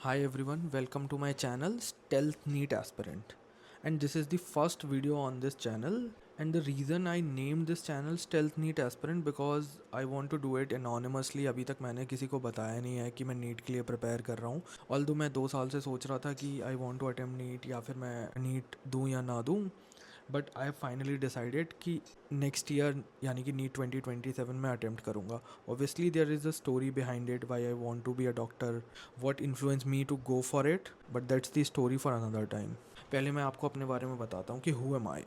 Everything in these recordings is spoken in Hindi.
Hi everyone, welcome to my channel Stealth Neat Aspirant, and this is the first video on this channel. And the reason I named this channel Stealth Neat Aspirant because I want to do it anonymously. अभी तक मैंने किसी को बताया नहीं है कि मैं नीट के लिए प्रिपेयर कर रहा हूँ. ऑल्दो मैं 2 साल से सोच रहा था कि I want to attempt NEET या फिर मैं नीट दूँ या ना दूँ. बट आई फाइनली डिसाइडेड कि नेक्स्ट ईयर यानी कि नीट 2027 में अटेम्प्ट करूँगा. Obviously there is a story behind it why I want to be a doctor, what influence me to go for it, but that's the story for another time. पहले मैं आपको अपने बारे में बताता हूँ कि who M I.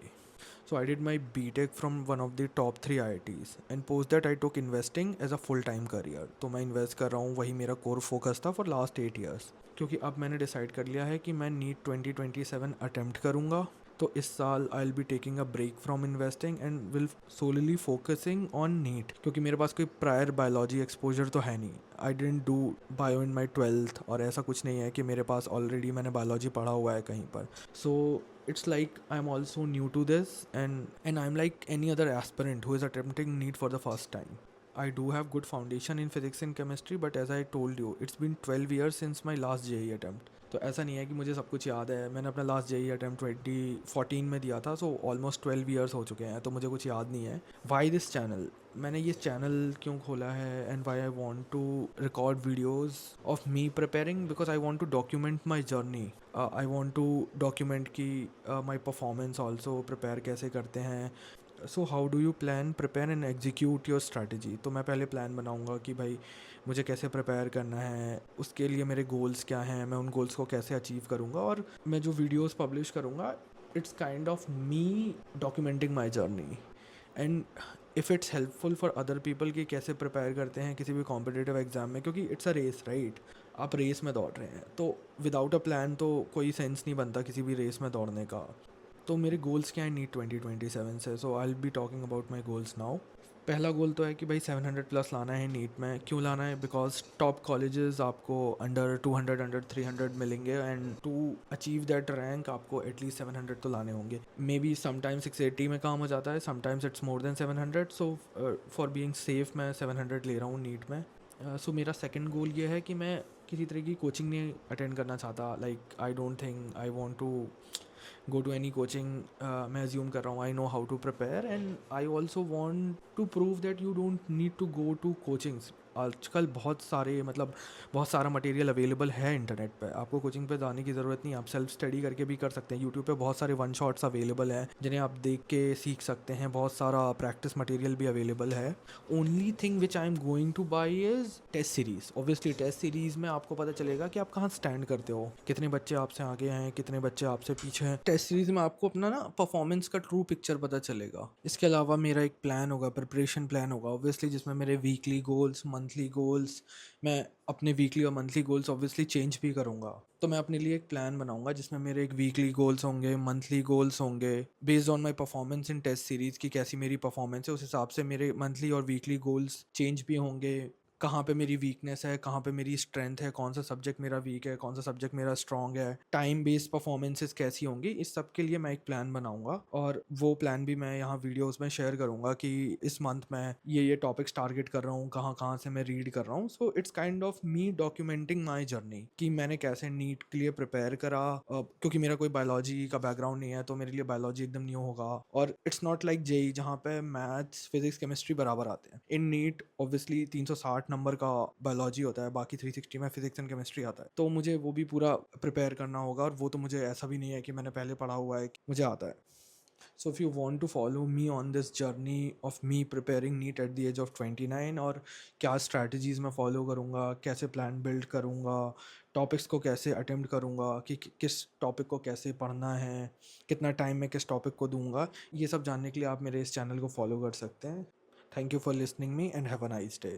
So I did my BTech from one of the top 3 IITs and post that I took investing as a full time career. तो मैं इन्वेस्ट कर रहा हूँ, वही मेरा कोर फोकस था फॉर लास्ट 8 years. क्योंकि अब मैंने डिसाइड कर लिया है कि मैं नीट 2027 अटेम्प्ट करूँगा. तो इस साल I will be taking a break from investing and will solely focusing on NEET, क्योंकि मेरे पास कोई प्रायर बायोलॉजी एक्सपोजर तो है नहीं. I didn't do bio in my 12th और ऐसा कुछ नहीं है कि मेरे पास ऑलरेडी मैंने बायोलॉजी पढ़ा हुआ है कहीं पर. सो it's like I'm also new to this, and I'm like any other aspirant who is attempting NEET for the first time. I do have good foundation in physics and chemistry, but as I told you, it's been 12 years since my last JEE attempt. तो ऐसा नहीं है कि मुझे सब कुछ याद है. मैंने अपना लास्ट JEE अटैम्प्ट 2014 में दिया था, सो ऑलमोस्ट 12 ईयर्स हो चुके हैं, तो मुझे कुछ याद नहीं है. वाई दिस चैनल, मैंने ये चैनल क्यों खोला है and why I want to record videos of me preparing, because I want to document my journey. I want to document की माई परफॉर्मेंस ऑल्सो, प्रिपेयर कैसे करते हैं. So how do you plan prepare and execute your strategy. तो मैं पहले प्लान बनाऊंगा कि भाई मुझे कैसे प्रिपेयर करना है, उसके लिए मेरे गोल्स क्या हैं, मैं उन गोल्स को कैसे अचीव करूंगा, और मैं जो वीडियोस पब्लिश करूंगा it's kind of me documenting my journey. And if it's helpful for other people कि कैसे प्रिपेयर करते हैं किसी भी कॉम्पिटिटिव एग्ज़ाम में, क्योंकि इट्स अ रेस राइट. आप रेस में दौड़ रहे हैं, तो विदाउट अ प्लान तो कोई सेंस नहीं बनता किसी भी रेस में दौड़ने का. तो मेरे गोल्स क्या हैं नीट 2027 से. So I will be talking about my goals now. पहला गोल तो है कि भाई 700 प्लस लाना है नीट में. क्यों लाना है? बिकॉज टॉप कॉलेजेस आपको अंडर 200 अंडर 300 मिलेंगे, and to achieve that rank आपको एटलीस्ट 700 तो लाने होंगे. मे बी समटाइम्स 680 में काम हो जाता है, sometimes it's more than 700. So for being safe मैं 700 ले रहा हूँ नीट में. सो मेरा सेकंड गोल ये है कि मैं किसी तरह की कोचिंग नहीं अटेंड करना चाहता. Like I don't think I want to go to any coaching. मैं assume कर रहा हूँ I know how to prepare, and I also want to prove that you don't need to go to coachings. आजकल बहुत सारे मतलब बहुत सारा मटेरियल अवेलेबल है इंटरनेट पे. आपको कोचिंग पे जाने की ज़रूरत नहीं, आप सेल्फ स्टडी करके भी कर सकते हैं. यूट्यूब पे बहुत सारे वन शॉट्स अवेलेबल हैं जिन्हें आप देख के सीख सकते हैं. बहुत सारा प्रैक्टिस मटेरियल भी अवेलेबल है. Only thing which I am going to buy is test series. Obviously test series में आपको पता चलेगा कि आप कहाँ स्टैंड करते हो, कितने बच्चे आपसे आगे हैं, कितने बच्चे आपसे पीछे हैं. टेस्ट सीरीज़ में आपको अपना ना परफॉर्मेंस का ट्रू पिक्चर पता चलेगा. इसके अलावा मेरा एक प्लान होगा, प्रिपरेशन प्लान होगा ऑब्वियसली, जिसमें मेरे वीकली गोल्स, मंथली गोल्स, मैं अपने वीकली और मंथली गोल्स ऑब्वियसली चेंज भी करूँगा. तो मैं अपने लिए एक प्लान बनाऊंगा जिसमें मेरे एक वीकली गोल्स होंगे, मंथली गोल्स होंगे. Based on my performance in test series की कैसी मेरी परफॉर्मेंस है, उस हिसाब से मेरे मंथली और वीकली गोल्स चेंज भी होंगे. कहाँ पे मेरी वीकनेस है, कहाँ पे मेरी स्ट्रेंथ है, कौन सा सब्जेक्ट मेरा वीक है, कौन सा सब्जेक्ट मेरा स्ट्रॉन्ग है, टाइम बेस्ड परफॉर्मेंसेस कैसी होंगी, इस सब के लिए मैं एक प्लान बनाऊंगा. और वो प्लान भी मैं यहाँ वीडियोस में शेयर करूंगा कि इस मंथ मैं ये टॉपिक्स टारगेट कर रहा हूँ, कहाँ कहाँ से मैं रीड कर रहा हूँ. So it's kind of me documenting my journey कि मैंने कैसे नीट के लिए प्रिपेयर करा. क्योंकि मेरा कोई बायोलॉजी का बैकग्राउंड नहीं है, तो मेरे लिए बायोलॉजी एकदम न्यू होगा. और इट्स नॉट लाइक जेई जहाँ पे मैथ्स फिजिक्स केमिस्ट्री बराबर आते हैं. इन नीट ऑब्वियसली 360 नंबर का बायोलॉजी होता है, बाकी 360 में फिजिक्स एंड केमिस्ट्री आता है. तो मुझे वो भी पूरा प्रिपेयर करना होगा, और वो तो मुझे ऐसा भी नहीं है कि मैंने पहले पढ़ा हुआ है कि मुझे आता है. So if you want to follow me on this journey of me preparing NEET at the age of 29, और क्या स्ट्रैटेजीज़ मैं फॉलो करूँगा, कैसे प्लान बिल्ड करूँगा, टॉपिक्स को कैसे अटेम्प्ट करूँगा, कि किस टॉपिक को कैसे पढ़ना है, कितना टाइम मैं किस टॉपिक को दूँगा, ये सब जानने के लिए आप मेरे इस चैनल को फॉलो कर सकते हैं. Thank you for listening me and have a nice day.